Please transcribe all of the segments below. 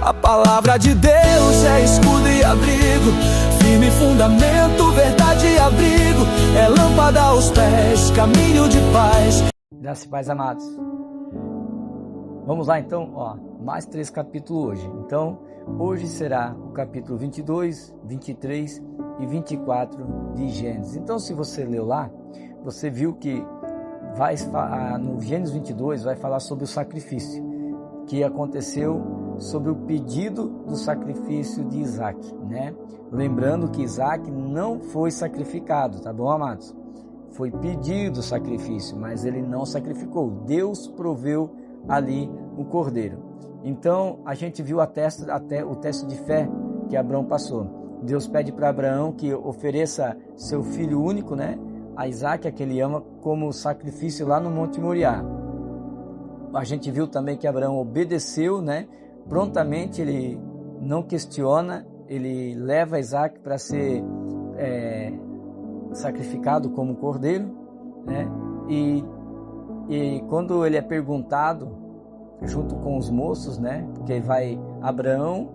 A palavra de Deus é escudo e abrigo, firme fundamento, verdade e abrigo, é lâmpada aos pés, caminho de paz. Graças e paz, amados. Vamos lá então, mais 3 capítulos hoje. Então, hoje será o capítulo 22, 23 e 24 de Gênesis. Então, se você leu lá, você viu que no Gênesis 22 vai falar sobre o sacrifício que aconteceu sobre o pedido do sacrifício de Isaac, né? Lembrando que Isaac não foi sacrificado, tá bom, amados? Foi pedido o sacrifício, mas ele não sacrificou. Deus proveu ali o cordeiro. Então a gente viu até o teste de fé que Abraão passou. Deus pede para Abraão que ofereça seu filho único, né, a Isaac, a que ele ama, como sacrifício lá no Monte Moriá. A gente viu também que Abraão obedeceu, né, prontamente, ele não questiona, ele leva Isaac para ser sacrificado como cordeiro, né, e quando ele é perguntado, junto com os moços, né, porque vai Abraão,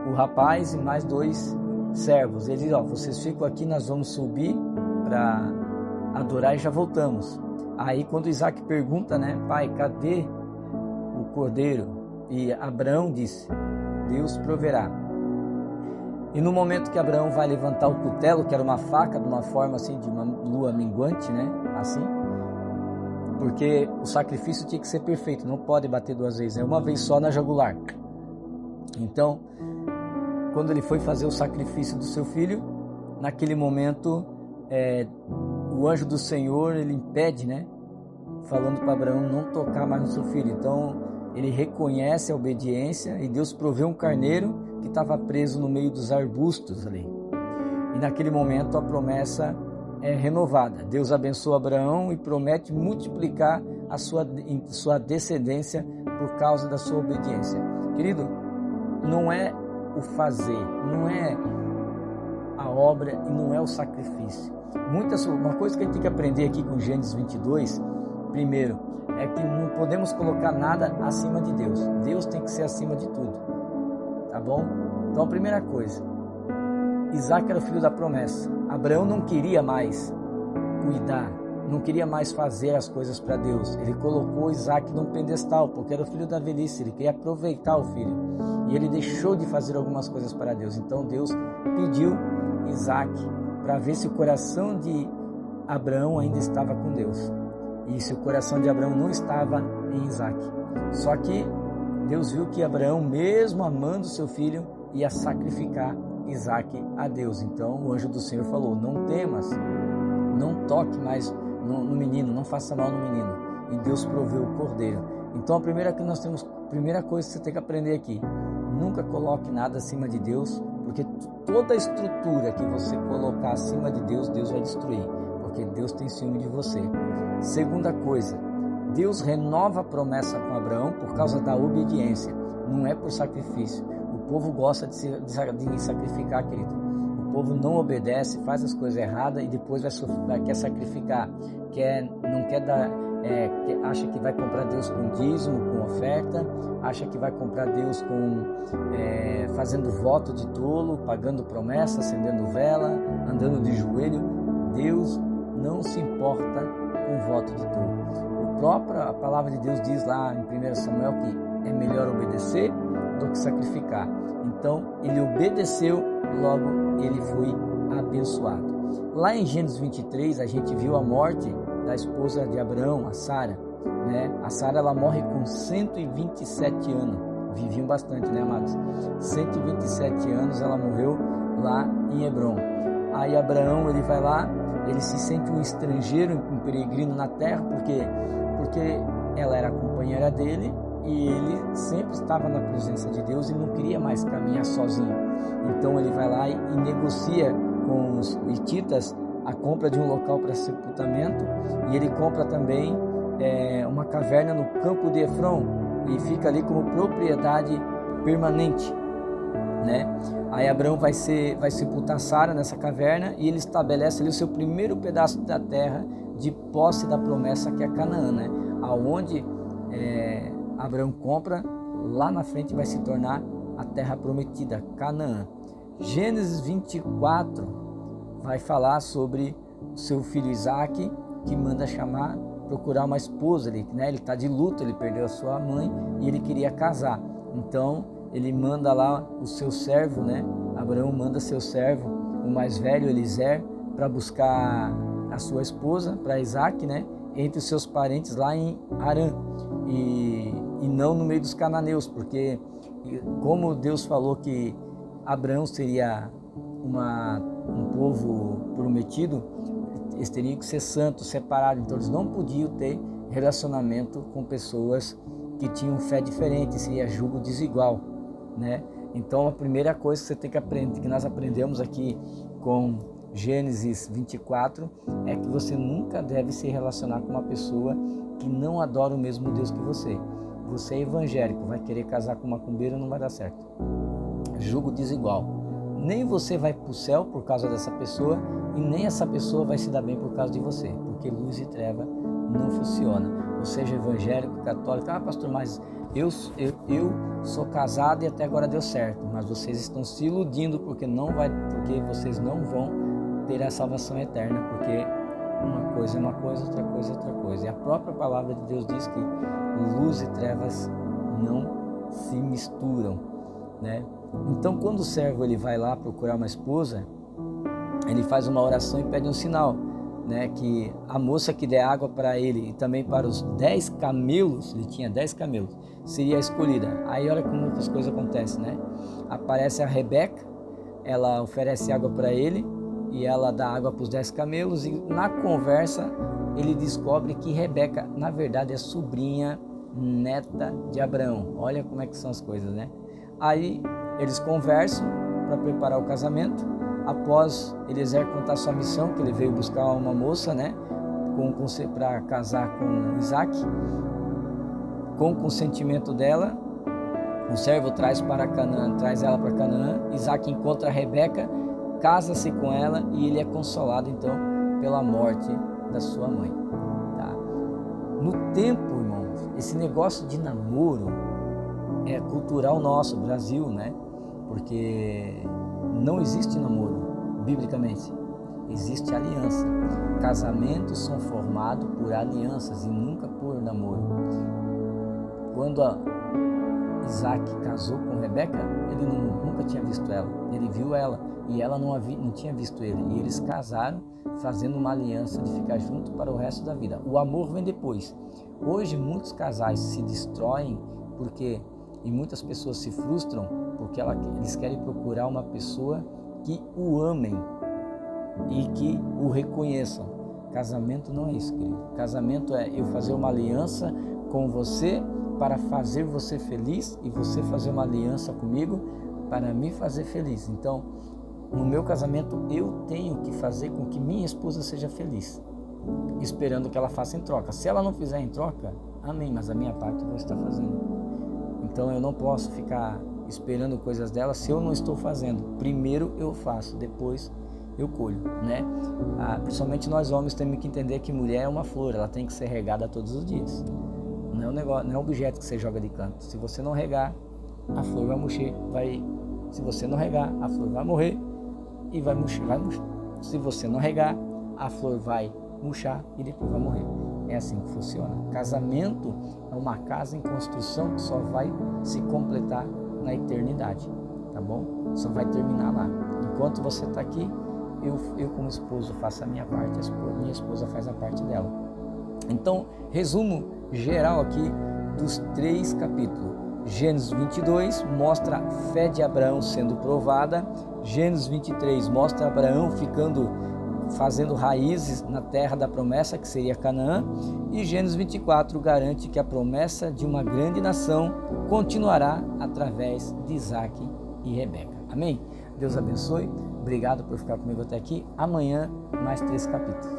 o rapaz e mais 2 servos, ele diz, vocês ficam aqui, nós vamos subir para adorar e já voltamos. Aí quando Isaac pergunta, né, pai, cadê o cordeiro? E Abraão disse, Deus proverá. E no momento que Abraão vai levantar o cutelo, que era uma faca de uma forma assim, de uma lua minguante, né, assim, porque o sacrifício tinha que ser perfeito, não pode bater 2 vezes, é uma vez só na jugular. Então, quando ele foi fazer o sacrifício do seu filho, naquele momento, o anjo do Senhor, ele impede, né, falando para Abraão não tocar mais no seu filho. Então, ele reconhece a obediência e Deus proveu um carneiro que estava preso no meio dos arbustos ali. E naquele momento a promessa é renovada. Deus abençoa Abraão e promete multiplicar a sua descendência por causa da sua obediência. Querido, não é o não é a obra e não é o sacrifício. Uma coisa que a gente tem que aprender aqui com Gênesis 22, primeiro, é que não podemos colocar nada acima de Deus. Deus tem que ser acima de tudo, tá bom? Então a primeira coisa, Isaac era o filho da promessa. Abraão não queria mais cuidar, não queria mais fazer as coisas para Deus. Ele colocou Isaac num pedestal, porque era o filho da velhice, ele queria aproveitar o filho. E ele deixou de fazer algumas coisas para Deus. Então Deus pediu Isaac para ver se o coração de Abraão ainda estava com Deus. E se o coração de Abraão não estava em Isaac. Só que Deus viu que Abraão, mesmo amando seu filho, ia sacrificar Isaac a Deus. Então o anjo do Senhor falou, não temas, não toque mais no menino, não faça mal no menino. E Deus proveu o cordeiro. Então a primeira coisa que você tem que aprender aqui, nunca coloque nada acima de Deus, porque toda a estrutura que você colocar acima de Deus, Deus vai destruir, porque Deus tem ciúme de você. Segunda coisa, Deus renova a promessa com Abraão por causa da obediência, não é por sacrifício. O povo gosta de sacrificar, querido. O povo não obedece, faz as coisas erradas e depois quer sacrificar, acha que vai comprar Deus com dízimo, com oferta, acha que vai comprar Deus fazendo voto de tolo, pagando promessa, acendendo vela, andando de joelho. Deus não se importa com voto de tolo. A palavra de Deus diz lá em 1 Samuel que é melhor obedecer do que sacrificar. Então ele obedeceu, logo ele foi abençoado. Lá em Gênesis 23 a gente viu a morte da esposa de Abraão, a Sara, né? A Sara, ela morre com 127 anos. Viviam bastante, né, amados? 127 anos ela morreu lá em Hebrom. Aí Abraão, ele vai lá, ele se sente um estrangeiro, um peregrino na terra, porque ela era a companheira dele e ele sempre estava na presença de Deus e não queria mais caminhar sozinho. Então ele vai lá e negocia com os hititas a compra de um local para sepultamento, e ele compra também uma caverna no campo de Efron e fica ali como propriedade permanente, né? Aí Abraão vai sepultar Sara nessa caverna e ele estabelece ali o seu primeiro pedaço da terra de posse da promessa, que é Canaã, né? Aonde Abraão compra lá na frente vai se tornar a terra prometida, Canaã. Gênesis 24 vai falar sobre o seu filho Isaac, que manda procurar uma esposa, ele está de luto, ele perdeu a sua mãe e ele queria casar. Então ele manda lá o seu servo, Abraão manda seu servo, o mais velho, Eliezer, para buscar a sua esposa, para Isaac, entre os seus parentes lá em Harã, e não no meio dos cananeus, porque como Deus falou que Abraão seria um povo prometido, eles teriam que ser santos, separados, então eles não podiam ter relacionamento com pessoas que tinham fé diferente, seria julgo desigual, Então a primeira coisa que você tem que aprender, que nós aprendemos aqui com Gênesis 24, é que você nunca deve se relacionar com uma pessoa que não adora o mesmo Deus que você. Você é evangélico, vai querer casar com uma macumbeira, não vai dar certo. Julgo desigual. Nem você vai para o céu por causa dessa pessoa e nem essa pessoa vai se dar bem por causa de você, porque luz e treva não funciona. Ou seja, evangélico, católico, pastor, mas eu sou casado e até agora deu certo, mas vocês estão se iludindo porque vocês não vão ter a salvação eterna, porque uma coisa é uma coisa, outra coisa é outra coisa. E a própria palavra de Deus diz que luz e trevas não se misturam, Então, quando o servo ele vai lá procurar uma esposa, ele faz uma oração e pede um sinal, que a moça que der água para ele e também para os 10 camelos, ele tinha 10 camelos, seria a escolhida. Aí olha como muitas coisas acontecem, Aparece a Rebeca, ela oferece água para ele e ela dá água para os 10 camelos, e na conversa ele descobre que Rebeca, na verdade, é sobrinha neta de Abraão. Olha como é que são as coisas, Aí eles conversam para preparar o casamento. Após Eliezer contar sua missão, que ele veio buscar uma moça, para casar com Isaac, com o consentimento dela, o servo traz ela para Canaã. Isaac encontra a Rebeca, casa-se com ela e ele é consolado então pela morte da sua mãe. No tempo, irmãos, esse negócio de namoro é cultural nosso, Brasil, porque não existe namoro, biblicamente, existe aliança. Casamentos são formados por alianças e nunca por namoro. Quando Isaac casou com Rebeca, ele nunca tinha visto ela, ele viu ela e ela não tinha visto ele, e eles casaram fazendo uma aliança de ficar junto para o resto da vida. O amor vem depois. Hoje muitos casais se destroem e muitas pessoas se frustram porque eles querem procurar uma pessoa que o amem e que o reconheçam. Casamento não é isso, querido. Casamento é eu fazer uma aliança com você para fazer você feliz e você fazer uma aliança comigo para me fazer feliz. Então, no meu casamento, eu tenho que fazer com que minha esposa seja feliz, esperando que ela faça em troca. Se ela não fizer em troca, amém, mas a minha parte eu vou estar fazendo. Então, eu não posso ficar esperando coisas dela se eu não estou fazendo. Primeiro eu faço, depois eu colho, principalmente nós homens temos que entender que mulher é uma flor, ela tem que ser regada todos os dias. Não é um negócio, não é um objeto que você joga de canto. Se você não regar, a flor vai murchar, se você não regar, a flor vai morrer e vai murchar. Se você não regar, a flor vai murchar e depois vai morrer. É assim que funciona. Casamento é uma casa em construção que só vai se completar na eternidade, tá bom? Só vai terminar lá. Enquanto você está aqui, eu como esposo faço a minha parte, minha esposa faz a parte dela. Então, resumo geral aqui dos 3 capítulos. Gênesis 22 mostra a fé de Abraão sendo provada. Gênesis 23 mostra Abraão fazendo raízes na terra da promessa, que seria Canaã. E Gênesis 24 garante que a promessa de uma grande nação continuará através de Isaac e Rebeca. Amém? Deus abençoe. Obrigado por ficar comigo até aqui. Amanhã, mais 3 capítulos.